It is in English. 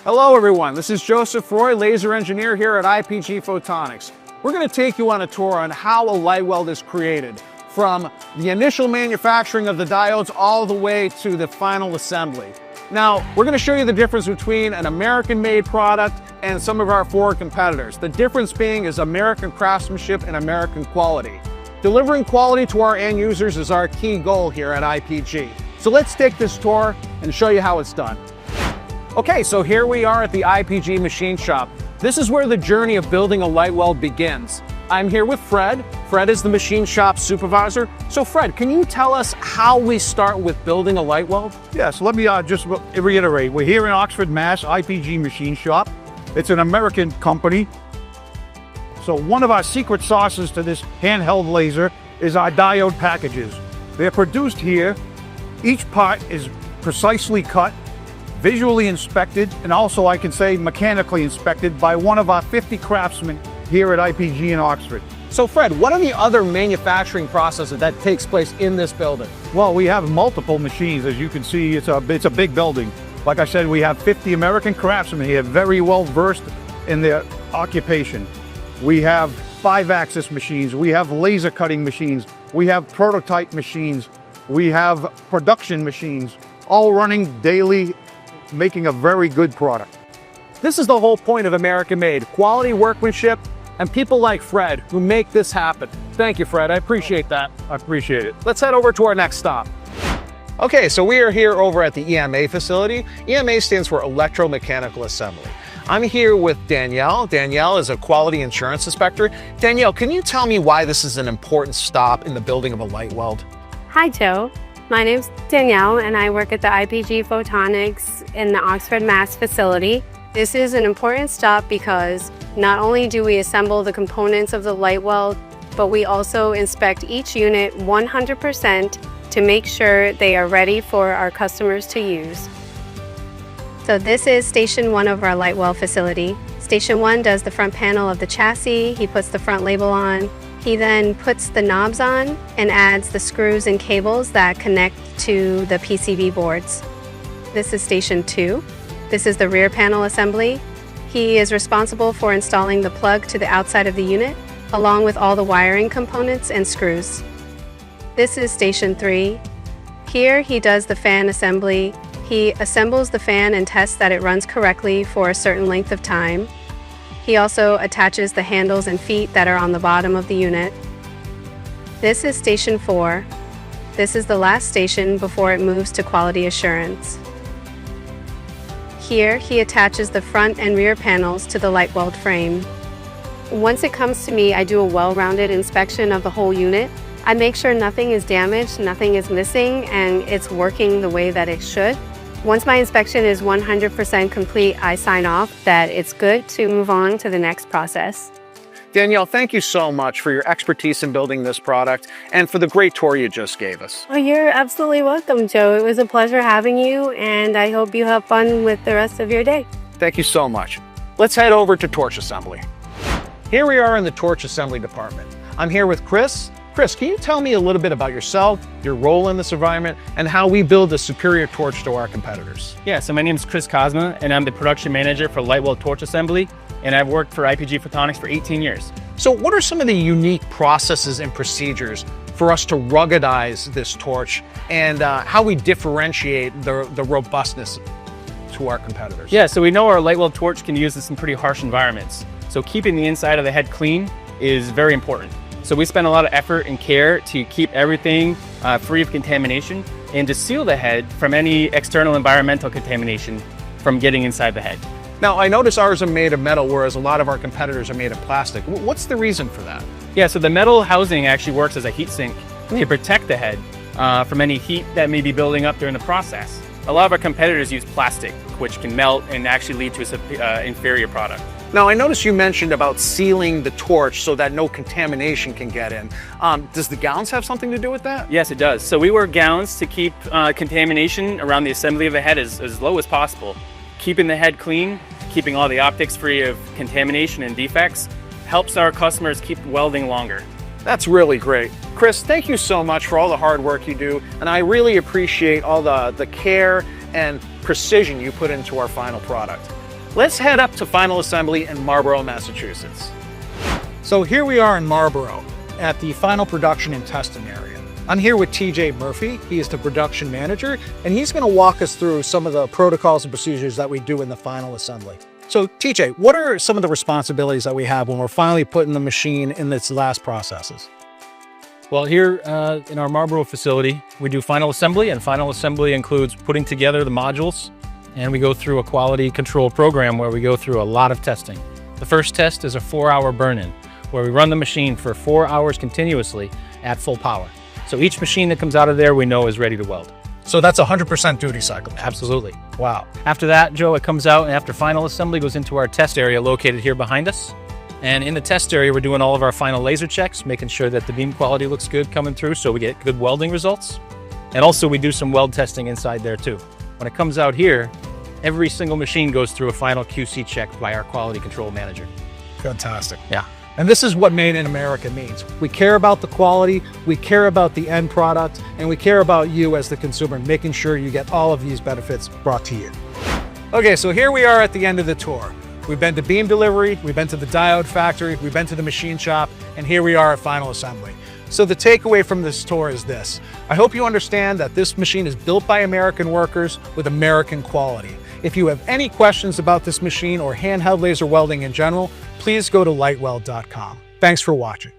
Hello everyone, this is Joseph Roy, laser engineer here at IPG Photonics. We're going to take you on a tour on how a light weld is created, from the initial manufacturing of the diodes all the way to the final assembly. Now, we're going to show you the difference between an American-made product and some of our foreign competitors. The difference being is American craftsmanship and American quality. Delivering quality to our end users is our key goal here at IPG. So let's take this tour and show you how it's done. Okay, so here we are at the IPG machine shop. This is where the journey of building a light weld begins. I'm here with Fred. Fred is the machine shop supervisor. So Fred, can you tell us how we start with building a light weld? Yes, let me just reiterate. We're here in Oxford, Mass, IPG machine shop. It's an American company. So one of our secret sauces to this handheld laser is our diode packages. They're produced here. Each part is precisely cut, visually inspected, and also I can say mechanically inspected by one of our 50 craftsmen here at IPG in Oxford. So Fred, what are the other manufacturing processes that takes place in this building? Well, we have multiple machines. As you can see, it's a big building. Like I said, we have 50 American craftsmen here, very well versed in their occupation. We have 5-axis machines, we have laser cutting machines, we have prototype machines, we have production machines, all running daily, making a very good product. This is the whole point of American made, quality workmanship, and people like Fred who make this happen. Thank you, Fred, I appreciate that. I appreciate it. Let's head over to our next stop. Okay, so we are here over at the EMA facility. EMA stands for Electromechanical Assembly. I'm here with Danielle. Danielle is a quality insurance inspector. Danielle, can you tell me why this is an important stop in the building of a light weld? Hi, Joe. My name's Danielle, and I work at the IPG Photonics in the Oxford, Mass facility. This is an important stop because not only do we assemble the components of the light weld, but we also inspect each unit 100% to make sure they are ready for our customers to use. So this is Station 1 of our light weld facility. Station 1 does the front panel of the chassis. He puts the front label on. He then puts the knobs on and adds the screws and cables that connect to the PCB boards. This is Station 2. This is the rear panel assembly. He is responsible for installing the plug to the outside of the unit, along with all the wiring components and screws. This is Station 3. Here he does the fan assembly. He assembles the fan and tests that it runs correctly for a certain length of time. He also attaches the handles and feet that are on the bottom of the unit. This is Station 4. This is the last station before it moves to quality assurance. Here, he attaches the front and rear panels to the light weld frame. Once it comes to me, I do a well-rounded inspection of the whole unit. I make sure nothing is damaged, nothing is missing, and it's working the way that it should. Once my inspection is 100% complete, I sign off that it's good to move on to the next process. Danielle, thank you so much for your expertise in building this product and for the great tour you just gave us. Oh, you're absolutely welcome, Joe. It was a pleasure having you, and I hope you have fun with the rest of your day. Thank you so much. Let's head over to torch assembly. Here we are in the torch assembly department. I'm here with Chris. Chris, can you tell me a little bit about yourself, your role in this environment, and how we build a superior torch to our competitors? Yeah, so my name is Chris Cosma, and I'm the production manager for LightWELD Torch Assembly, and I've worked for IPG Photonics for 18 years. So what are some of the unique processes and procedures for us to ruggedize this torch, and how we differentiate the robustness to our competitors? Yeah, so we know our LightWELD torch can use this in pretty harsh environments. So keeping the inside of the head clean is very important. So we spend a lot of effort and care to keep everything free of contamination and to seal the head from any external environmental contamination from getting inside the head. Now, I notice ours are made of metal, whereas a lot of our competitors are made of plastic. What's the reason for that? Yeah, so the metal housing actually works as a heat sink to protect the head from any heat that may be building up during the process. A lot of our competitors use plastic, which can melt and actually lead to an inferior product. Now, I noticed you mentioned about sealing the torch so that no contamination can get in. Does the gowns have something to do with that? Yes, it does. So we wear gowns to keep contamination around the assembly of the head as low as possible. Keeping the head clean, keeping all the optics free of contamination and defects, helps our customers keep welding longer. That's really great. Chris, thank you so much for all the hard work you do, and I really appreciate all the care and precision you put into our final product. let's head up to final assembly in Marlborough, Massachusetts. So here we are in Marlborough at the final production and testing area. I'm here with TJ Murphy. He is the production manager, and he's going to walk us through some of the protocols and procedures that we do in the final assembly. So TJ, what are some of the responsibilities that we have when we're finally putting the machine in its last processes? Well, here in our Marlborough facility, we do final assembly, and final assembly includes putting together the modules, and we go through a quality control program where we go through a lot of testing. The first test is a 4-hour burn-in, where we run the machine for 4 hours continuously at full power. So each machine that comes out of there we know is ready to weld. So that's 100% duty cycle. Absolutely. Wow. After that, Joe, it comes out, and after final assembly goes into our test area located here behind us. And in the test area, we're doing all of our final laser checks, making sure that the beam quality looks good coming through so we get good welding results. And also we do some weld testing inside there too. When it comes out here, every single machine goes through a final QC check by our quality control manager. Fantastic. Yeah. And this is what Made in America means. We care about the quality, we care about the end product, and we care about you as the consumer, making sure you get all of these benefits brought to you. Okay, so here we are at the end of the tour. We've been to beam delivery, we've been to the diode factory, we've been to the machine shop, and here we are at final assembly. So the takeaway from this tour is this. I hope you understand that this machine is built by American workers with American quality. If you have any questions about this machine or handheld laser welding in general, please go to lightweld.com. Thanks for watching.